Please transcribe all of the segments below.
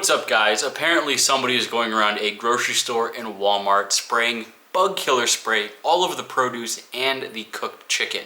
What's up, guys? Apparently somebody is going around a grocery store in Walmart spraying bug killer spray all over the produce and the cooked chicken.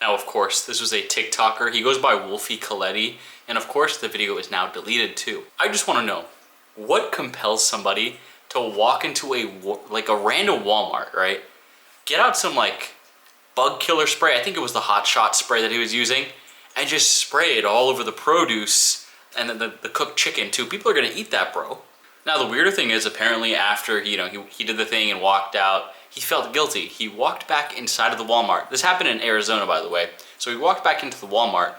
Now, of course, this was a TikToker. He goes by Wolfie Coletti, and of course, the video is now deleted too. I just want to know, what compels somebody to walk into a random Walmart, right? Get out some bug killer spray. I think it was the hot shot spray that he was using, and just spray it all over the produce and then the cooked chicken too. People are gonna eat that, bro. Now, the weirder thing is, apparently after he did the thing and walked out, he felt guilty. He walked back inside of the Walmart. This happened in Arizona, by the way. So he walked back into the Walmart.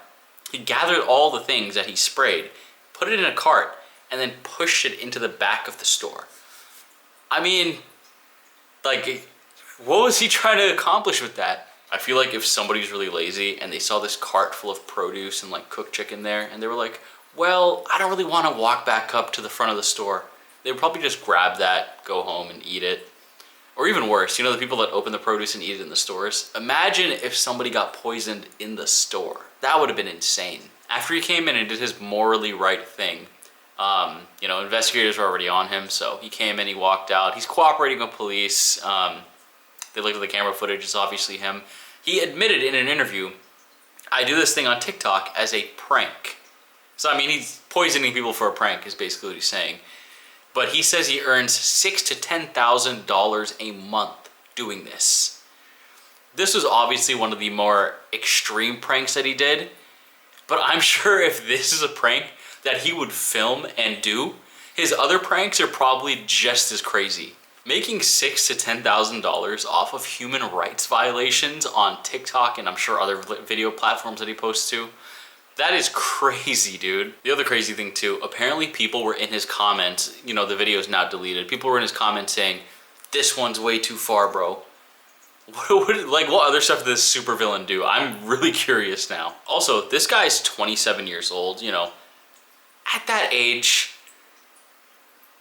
He gathered all the things that he sprayed, put it in a cart, and then pushed it into the back of the store. I mean, what was he trying to accomplish with that? I feel like if somebody's really lazy and they saw this cart full of produce and cooked chicken there, and they were like, well, I don't really want to walk back up to the front of the store, they would probably just grab that, go home and eat it. Or even worse, the people that open the produce and eat it in the stores? Imagine if somebody got poisoned in the store. That would have been insane. After he came in and did his morally right thing, investigators were already on him, so he came in, he walked out. He's cooperating with police. They looked at the camera footage, it's obviously him. He admitted in an interview, I do this thing on TikTok as a prank. So, he's poisoning people for a prank is basically what he's saying. But he says he earns $6,000 to $10,000 a month doing this. This was obviously one of the more extreme pranks that he did, but I'm sure if this is a prank that he would film and do, his other pranks are probably just as crazy. Making $6,000 to $10,000 off of human rights violations on TikTok and I'm sure other video platforms that he posts to, that is crazy, dude. The other crazy thing too, apparently people were in his comments, the video is now deleted, people were in his comments saying, this one's way too far, bro. What other stuff did this supervillain do? I'm really curious now. Also, this guy's 27 years old, at that age,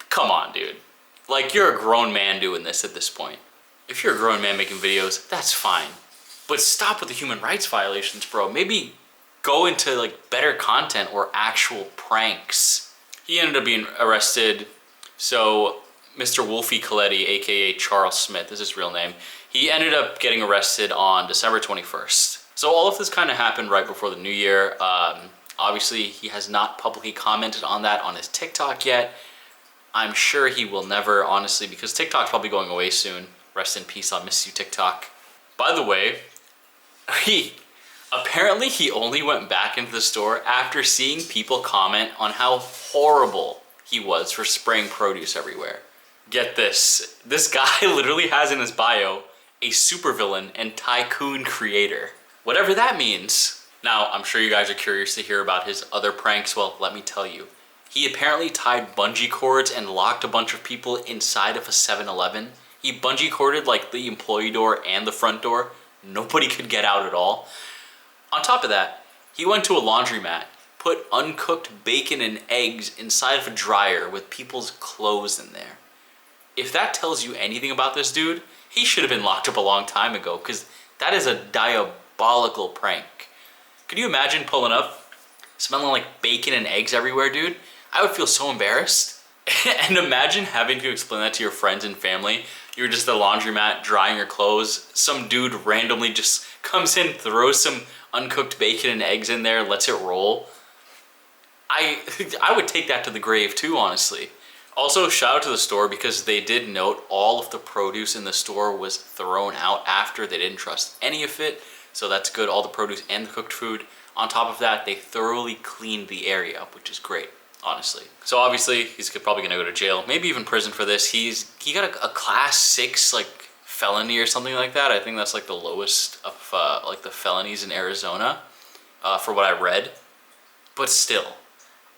come on, dude. You're a grown man doing this at this point. If you're a grown man making videos, that's fine. But stop with the human rights violations, bro. Maybe go into better content or actual pranks. He ended up being arrested. So Mr. Wolfie Coletti, AKA Charles Smith is his real name. He ended up getting arrested on December 21st. So all of this kind of happened right before the new year. Obviously he has not publicly commented on that on his TikTok yet. I'm sure he will never, honestly, because TikTok's probably going away soon. Rest in peace, I'll miss you, TikTok. By the way, apparently he only went back into the store after seeing people comment on how horrible he was for spraying produce everywhere. Get this, this guy literally has in his bio a supervillain and tycoon creator. Whatever that means. Now, I'm sure you guys are curious to hear about his other pranks. Well, let me tell you. He apparently tied bungee cords and locked a bunch of people inside of a 7-Eleven. He bungee corded the employee door and the front door. Nobody could get out at all. On top of that, he went to a laundromat, put uncooked bacon and eggs inside of a dryer with people's clothes in there. If that tells you anything about this dude, he should have been locked up a long time ago, because that is a diabolical prank. Could you imagine pulling up, smelling like bacon and eggs everywhere, dude? I would feel so embarrassed. And imagine having to explain that to your friends and family. You're just at the laundromat drying your clothes. Some dude randomly just comes in, throws some uncooked bacon and eggs in there, lets it roll. I would take that to the grave too, honestly. Also, shout out to the store because they did note all of the produce in the store was thrown out after. They didn't trust any of it, so that's good, all the produce and the cooked food. On top of that, they thoroughly cleaned the area up, which is great, honestly. So obviously, he's probably gonna go to jail, maybe even prison for this. He got a class 6 felony or something like that. I think that's the lowest of the felonies in Arizona, for what I read. But still,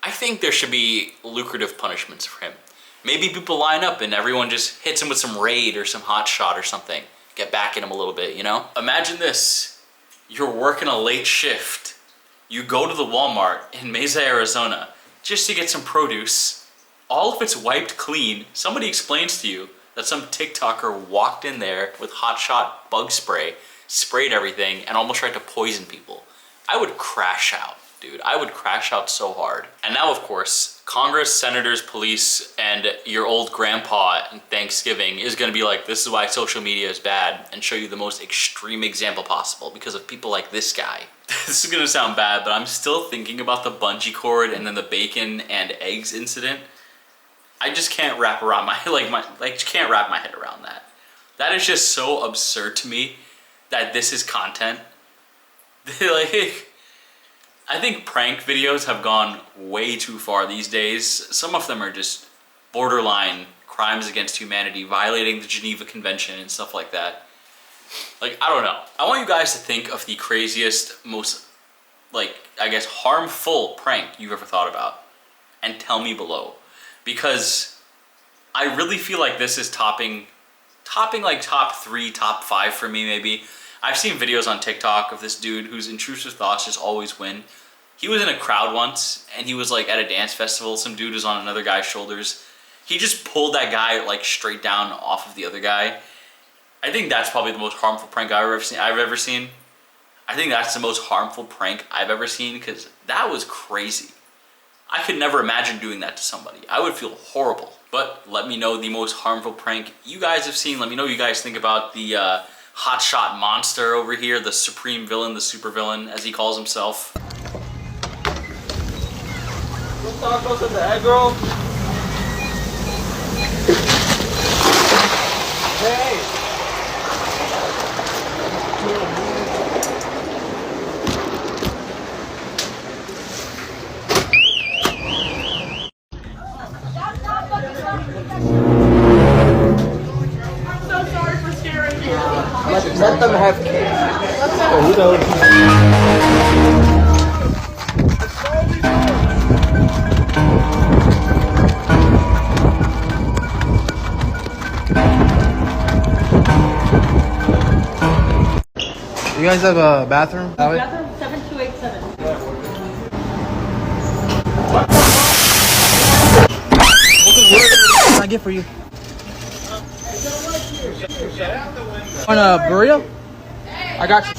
I think there should be lucrative punishments for him. Maybe people line up and everyone just hits him with some Raid or some hot shot or something. get back at him a little bit, you know? Imagine this. You're working a late shift. You go to the Walmart in Mesa, Arizona, just to get some produce. All of it's wiped clean. Somebody explains to you that some TikToker walked in there with hotshot bug spray, sprayed everything, and almost tried to poison people. I would crash out, dude. I would crash out so hard. And now, of course, Congress, senators, police, and your old grandpa in Thanksgiving is gonna be like, this is why social media is bad, and show you the most extreme example possible because of people like this guy. This is gonna sound bad, but I'm still thinking about the bungee cord and then the bacon and eggs incident. I just can't wrap around can't wrap my head around that. That is just so absurd to me that this is content. Like, I think prank videos have gone way too far these days. Some of them are just borderline crimes against humanity, violating the Geneva Convention and stuff like that. Like, I don't know. I want you guys to think of the craziest, most, like, I guess, harmful prank you've ever thought about. And tell me below. Because I really feel like this is topping like top 3, top 5 for me maybe. I've seen videos on TikTok of this dude whose intrusive thoughts just always win. He was in a crowd once and he was like at a dance festival. Some dude was on another guy's shoulders. He just pulled that guy like straight down off of the other guy. I think that's probably the most harmful prank I've ever seen. I think that's the most harmful prank I've ever seen because that was crazy. I could never imagine doing that to somebody. I would feel horrible. But let me know the most harmful prank you guys have seen. Let me know what you guys think about the hotshot monster over here, the supreme villain, the super villain, as he calls himself. Tacos in the egg roll. Hey! Let them have cake. Oh, who knows? You guys have a bathroom? Bathroom 7287. What can I get for you? On a burrito? I got you.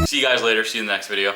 See you guys later. See you in the next video.